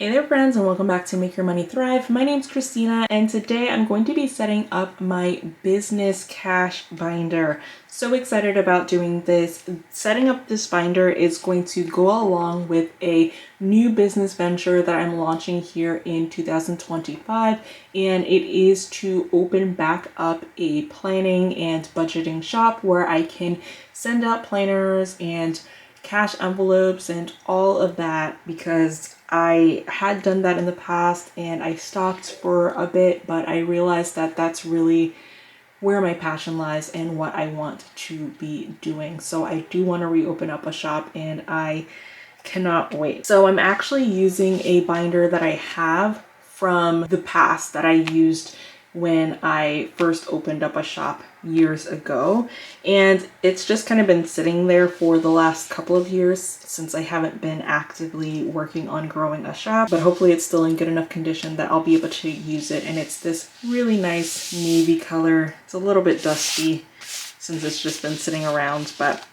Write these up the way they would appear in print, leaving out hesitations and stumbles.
Hey there friends, and welcome back to Make Your Money Thrive. My name's Christina, and today I'm going to be setting up my business cash binder. So excited about doing this. Setting up this binder is going to go along with a new business venture that I'm launching here in 2025, and it is to open back up a planning and budgeting shop where I can send out planners and cash envelopes and all of that, because I had done that in the past and I stopped for a bit, but I realized that that's really where my passion lies and what I want to be doing. So I do want to reopen up a shop and I cannot wait. So I'm actually using a binder that I have from the past that I used when I first opened up a shop years ago, and it's just kind of been sitting there for the last couple of years since I haven't been actively working on growing a shop, but hopefully it's still in good enough condition that I'll be able to use it. And it's this really nice navy color. It's a little bit dusty since it's just been sitting around, but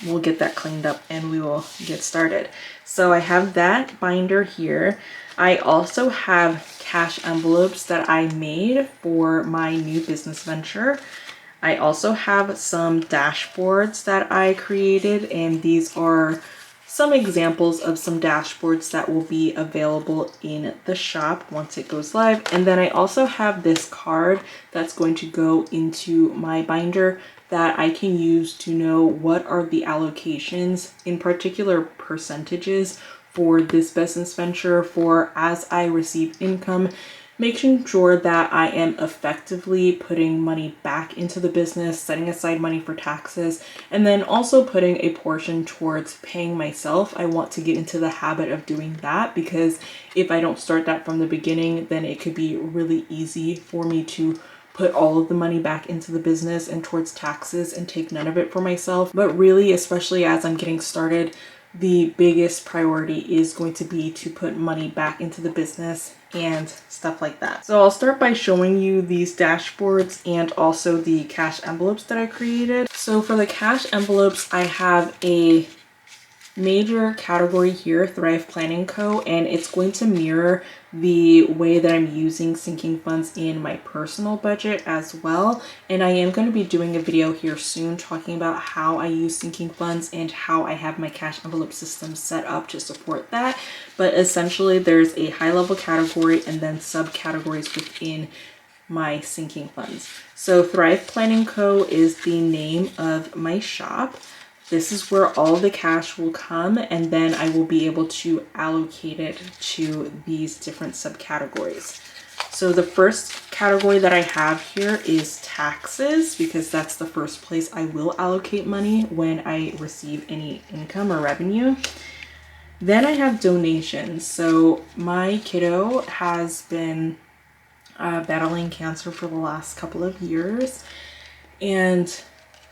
we'll get that cleaned up and we will get started. So I have that binder here. I also have cash envelopes that I made for my new business venture. I also have some dashboards that I created, and these are some examples of some dashboards that will be available in the shop once it goes live. And then I also have this card that's going to go into my binder that I can use to know what are the allocations, in particular percentages, for this business venture, for as I receive income, making sure that I am effectively putting money back into the business, setting aside money for taxes, and then also putting a portion towards paying myself. I want to get into the habit of doing that, because if I don't start that from the beginning, then it could be really easy for me to put all of the money back into the business and towards taxes and take none of it for myself. But really, especially as I'm getting started, the biggest priority is going to be to put money back into the business and stuff like that. So I'll start by showing you these dashboards and also the cash envelopes that I created. So for the cash envelopes, I have a major category here, Thrive Planning Co., and it's going to mirror the way that I'm using sinking funds in my personal budget as well. And I am going to be doing a video here soon talking about how I use sinking funds and how I have my cash envelope system set up to support that. But essentially there's a high level category and then subcategories within my sinking funds. So Thrive Planning Co. is the name of my shop. This is where all the cash will come, and then I will be able to allocate it to these different subcategories. So the first category that I have here is taxes, because that's the first place I will allocate money when I receive any income or revenue. Then I have donations. So my kiddo has been battling cancer for the last couple of years, and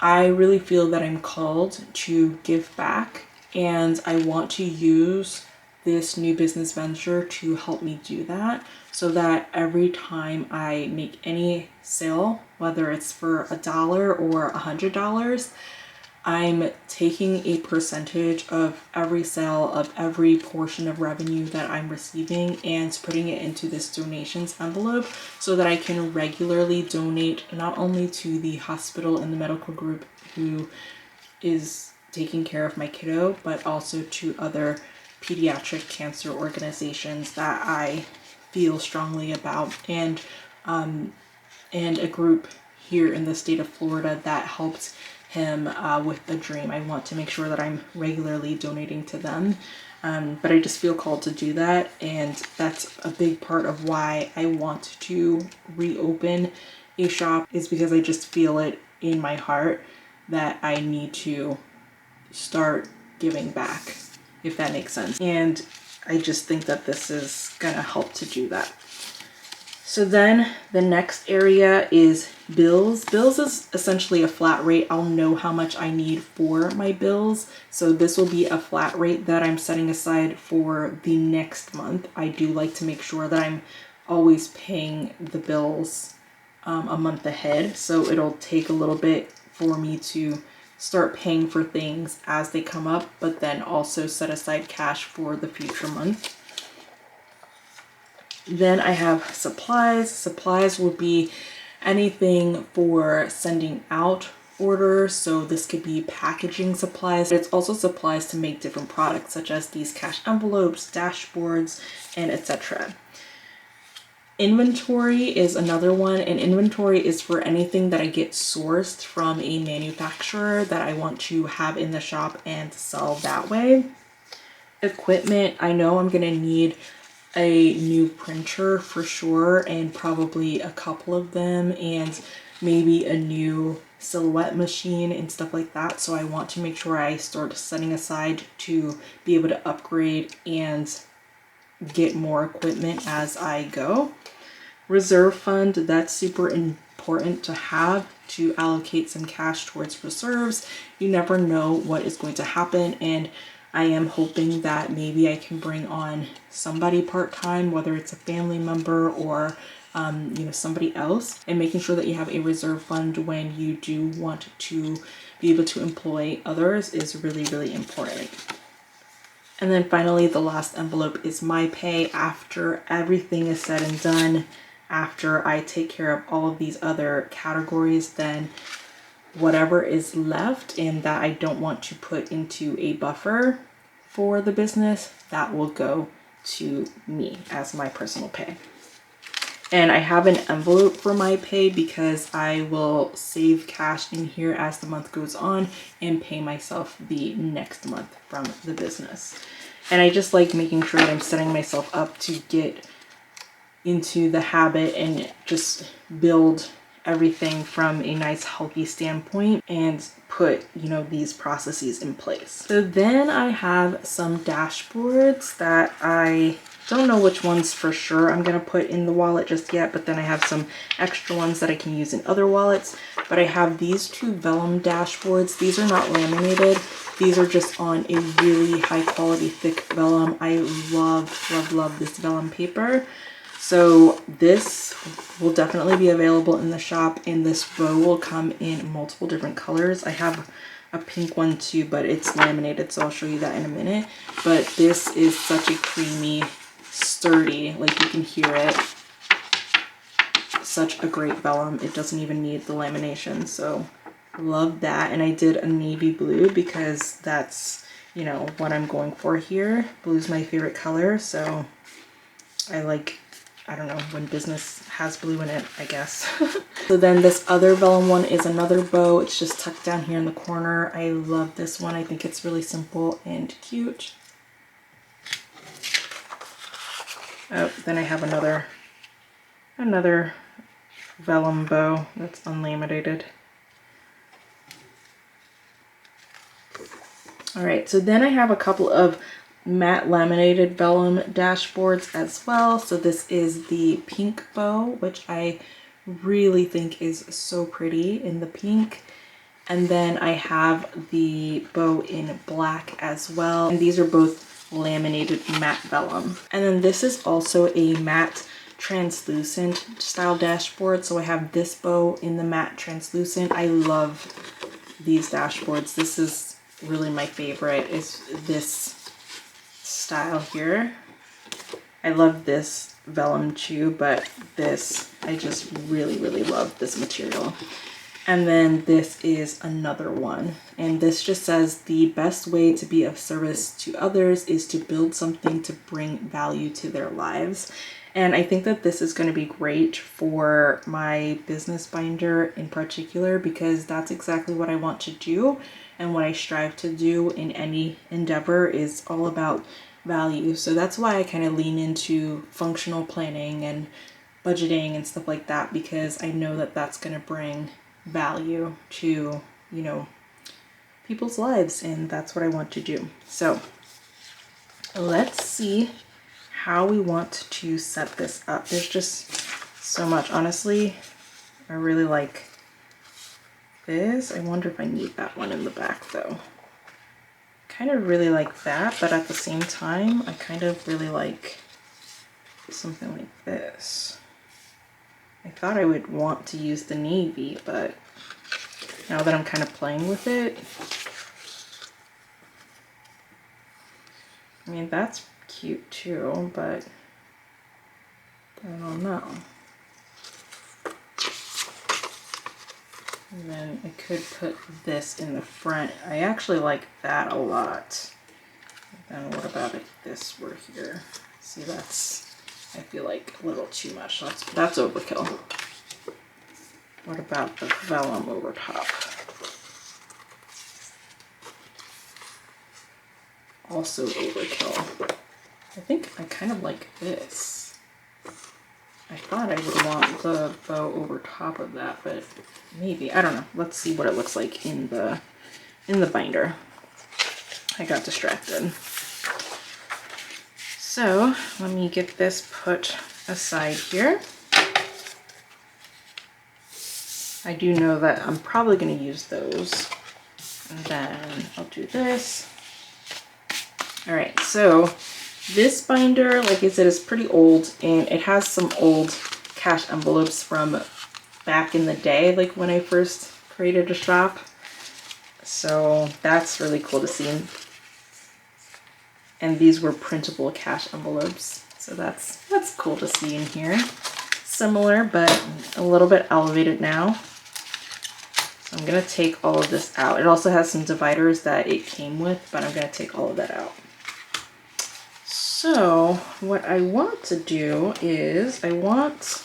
I really feel that I'm called to give back, and I want to use this new business venture to help me do that, so that every time I make any sale, whether it's for $1 or $100, I'm taking a percentage of every sale, of every portion of revenue that I'm receiving, and putting it into this donations envelope so that I can regularly donate not only to the hospital and the medical group who is taking care of my kiddo, but also to other pediatric cancer organizations that I feel strongly about, and a group here in the state of Florida that helped him with a dream. I want to make sure that I'm regularly donating to them, but I just feel called to do that, and that's a big part of why I want to reopen a shop, is because I just feel it in my heart that I need to start giving back, if that makes sense. And I just think that this is gonna help to do that. So then the next area is bills. Bills is essentially a flat rate. I'll know how much I need for my bills. So this will be a flat rate that I'm setting aside for the next month. I do like to make sure that I'm always paying the bills a month ahead. So it'll take a little bit for me to start paying for things as they come up, but then also set aside cash for the future month. Then I have supplies. Supplies will be anything for sending out orders. So this could be packaging supplies. It's also supplies to make different products such as these cash envelopes, dashboards, and etc. Inventory is another one, and inventory is for anything that I get sourced from a manufacturer that I want to have in the shop and sell that way. Equipment, I know I'm gonna need a new printer for sure, and probably a couple of them, and maybe a new silhouette machine and stuff like that. So I want to make sure I start setting aside to be able to upgrade and get more equipment as I go. Reserve fund, that's super important to have, to allocate some cash towards reserves. You never know what is going to happen, and I am hoping that maybe I can bring on somebody part-time, whether it's a family member or somebody else, and making sure that you have a reserve fund when you do want to be able to employ others is really, really important. And then finally, the last envelope is my pay. After everything is said and done, after I take care of all of these other categories, then whatever is left and that I don't want to put into a buffer for the business, that will go to me as my personal pay. And I have an envelope for my pay because I will save cash in here as the month goes on and pay myself the next month from the business. And I just like making sure that I'm setting myself up to get into the habit and just build everything from a nice healthy standpoint and put, these processes in place. So then I have some dashboards that I don't know which ones for sure I'm gonna put in the wallet just yet, but then I have some extra ones that I can use in other wallets. But I have these two vellum dashboards. These are not laminated. These are just on a really high quality thick vellum. I love this vellum paper. So this will definitely be available in the shop, and this bow will come in multiple different colors. I have a pink one too, but it's laminated, so I'll show you that in a minute. But this is such a creamy, sturdy, like you can hear it, such a great vellum. It doesn't even need the lamination, so love that. And I did a navy blue because that's, what I'm going for here. Blue's my favorite color, so I don't know, when business has blue in it, I guess. So then this other vellum one is another bow. It's just tucked down here in the corner. I love this one. I think it's really simple and cute. Oh, then I have another vellum bow that's unlaminated. All right, so then I have a couple of matte laminated vellum dashboards as well. So this is the pink bow, which I really think is so pretty in the pink. And then I have the bow in black as well. And these are both laminated matte vellum. And then this is also a matte translucent style dashboard. So I have this bow in the matte translucent. I love these dashboards. This is really my favorite, is this style here. I love this vellum too, but this, I just really love this material. And then this is another one, and this just says the best way to be of service to others is to build something to bring value to their lives. And I think that this is going to be great for my business binder in particular, because that's exactly what I want to do, and what I strive to do in any endeavor is all about value. So that's why I kind of lean into functional planning and budgeting and stuff like that, because I know that that's going to bring value to, people's lives, and that's what I want to do. So let's see how we want to set this up. There's just so much. Honestly, I really like this. I wonder if I need that one in the back though. Kind of really like that, but at the same time, I kind of really like something like this. I thought I would want to use the navy, but now that I'm kind of playing with it, I mean, that's cute too, but I don't know. And then I could put this in the front. I actually like that a lot. And what about if this were here? See, that's, I feel like a little too much. That's overkill. What about the vellum over top? Also overkill. I think I kind of like this. I thought I would want the bow over top of that, but maybe, I don't know. Let's see what it looks like in the binder. I got distracted. So let me get this put aside here. I do know that I'm probably going to use those. And then I'll do this. All right, so this binder, like I said, is pretty old, and it has some old cash envelopes from back in the day, like when I first created a shop. So that's really cool to see. And these were printable cash envelopes. So that's cool to see in here. Similar, but a little bit elevated now. So I'm gonna take all of this out. It also has some dividers that it came with, but I'm gonna take all of that out. So what I want to do is I want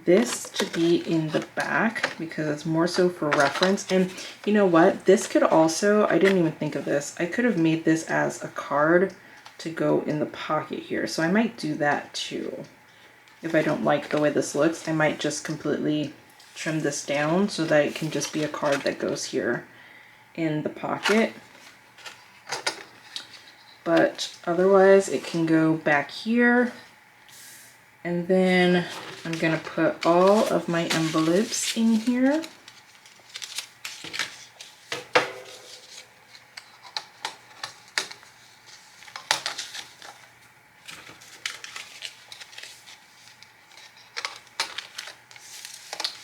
this to be in the back because it's more so for reference. And you know what? This could also, I didn't even think of this. I could have made this as a card to go in the pocket here. So I might do that too. If I don't like the way this looks, I might just completely trim this down so that it can just be a card that goes here in the pocket. But otherwise it can go back here. And then I'm gonna put all of my envelopes in here.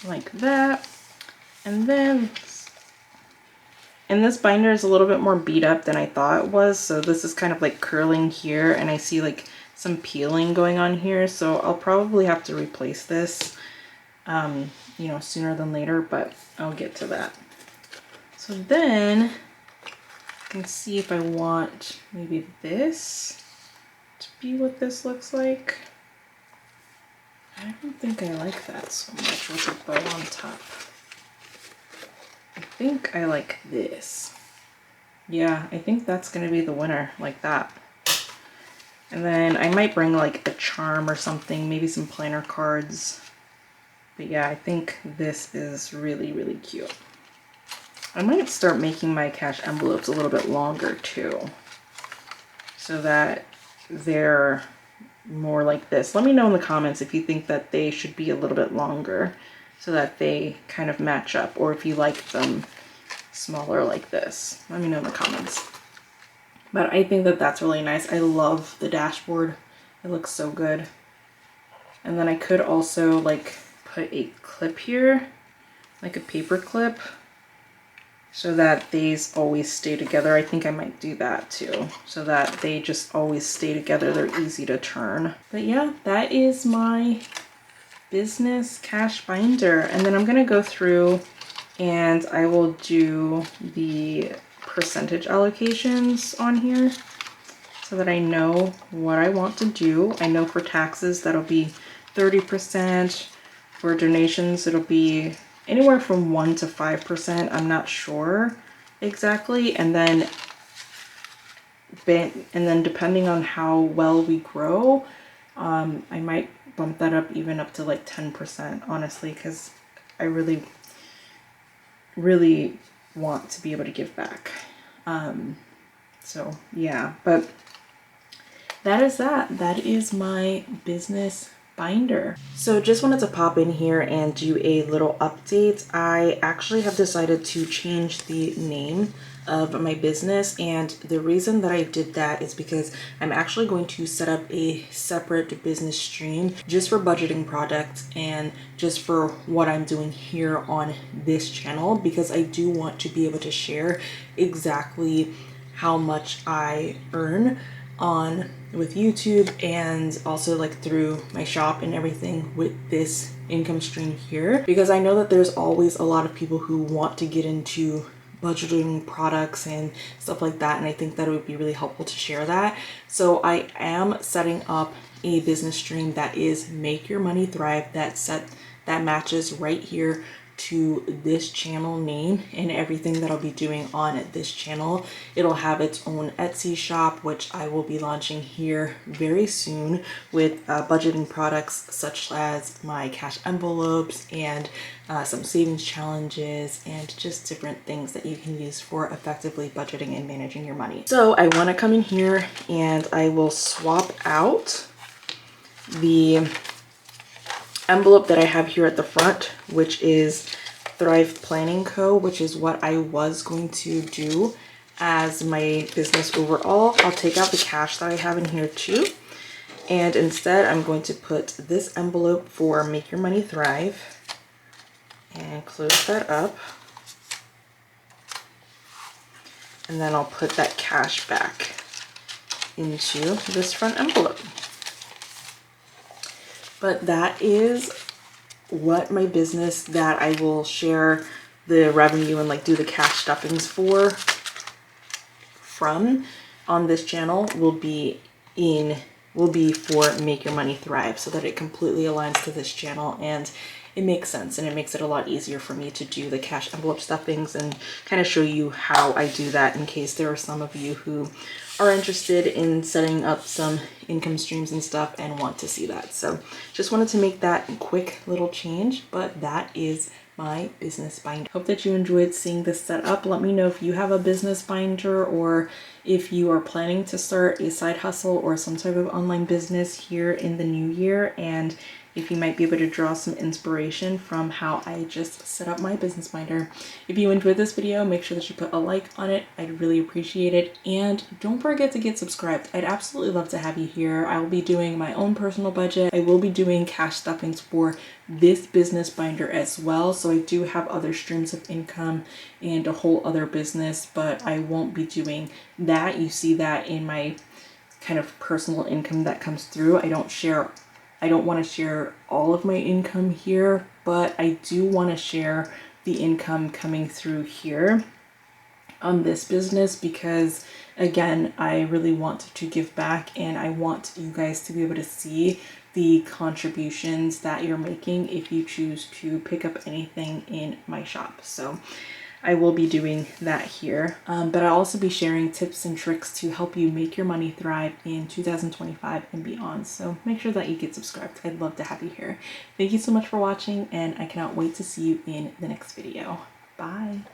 Like that. And then, and this binder is a little bit more beat up than I thought it was. So this is kind of like curling here, and I see like some peeling going on here. So I'll probably have to replace this, you know, sooner than later, but I'll get to that. So then I can see if I want maybe this to be what this looks like. I don't think I like that so much with a bow on top. I think I like this. Yeah, I think that's gonna be the winner, like that. And then I might bring like a charm or something, maybe some planner cards. But yeah, I think this is really, really cute. I might start making my cash envelopes a little bit longer too, so that they're more like this. Let me know in the comments if you think that they should be a little bit longer so that they kind of match up, or if you like them smaller like this. Let me know in the comments. But I think that that's really nice. I love the dashboard. It looks so good. And then I could also like put a clip here, like a paper clip, so that these always stay together. I think I might do that too, so that they just always stay together. They're easy to turn. But yeah, that is my business cash binder. And then I'm gonna go through and I will do the percentage allocations on here so that I know what I want to do. I know for taxes that'll be 30%. For donations it'll be anywhere from 1 to 5%. I'm not sure exactly. And then depending on how well we grow, I might bump that up even up to like 10%, honestly, because I really want to be able to give back. So yeah, but that is my business binder. So just wanted to pop in here and do a little update. I actually have decided to change the name of my business, and the reason that I did that is because I'm actually going to set up a separate business stream just for budgeting products and just for what I'm doing here on this channel, because I do want to be able to share exactly how much I earn on with YouTube and also like through my shop and everything with this income stream here, because I know that there's always a lot of people who want to get into budgeting products and stuff like that, and I think that it would be really helpful to share that. So I am setting up a business stream that is Make Your Money Thrive, that matches right here to this channel name and everything that I'll be doing on this channel. It'll have its own Etsy shop, which I will be launching here very soon with budgeting products such as my cash envelopes and some savings challenges and just different things that you can use for effectively budgeting and managing your money. So I want to come in here and I will swap out the envelope that I have here at the front, which is Thrive Planning Co., which is what I was going to do as my business overall. I'll take out the cash that I have in here too, and instead I'm going to put this envelope for Make Your Money Thrive and close that up, and then I'll put that cash back into this front envelope. But that is what my business that I will share the revenue and like do the cash stuffings from on this channel will be for Make Your Money Thrive, so that it completely aligns to this channel and it makes sense, and it makes it a lot easier for me to do the cash envelope stuffings and kind of show you how I do that, in case there are some of you who are interested in setting up some income streams and stuff and want to see that. So just wanted to make that quick little change, but that is my business binder. Hope that you enjoyed seeing this set up. Let me know if you have a business binder, or if you are planning to start a side hustle or some type of online business here in the new year, and if you might be able to draw some inspiration from how I just set up my business binder. If you enjoyed this video, make sure that you put a like on it. I'd really appreciate it. And don't forget to get subscribed. I'd absolutely love to have you here. I will be doing my own personal budget. I will be doing cash stuffings for this business binder as well. So I do have other streams of income and a whole other business, but I won't be doing that. You see that in my kind of personal income that comes through. I don't want to share all of my income here, but I do want to share the income coming through here on this business, because again, I really want to give back, and I want you guys to be able to see the contributions that you're making if you choose to pick up anything in my shop. So I will be doing that here, but I'll also be sharing tips and tricks to help you make your money thrive in 2025 and beyond. So make sure that you get subscribed. I'd love to have you here. Thank you so much for watching, and I cannot wait to see you in the next video. Bye.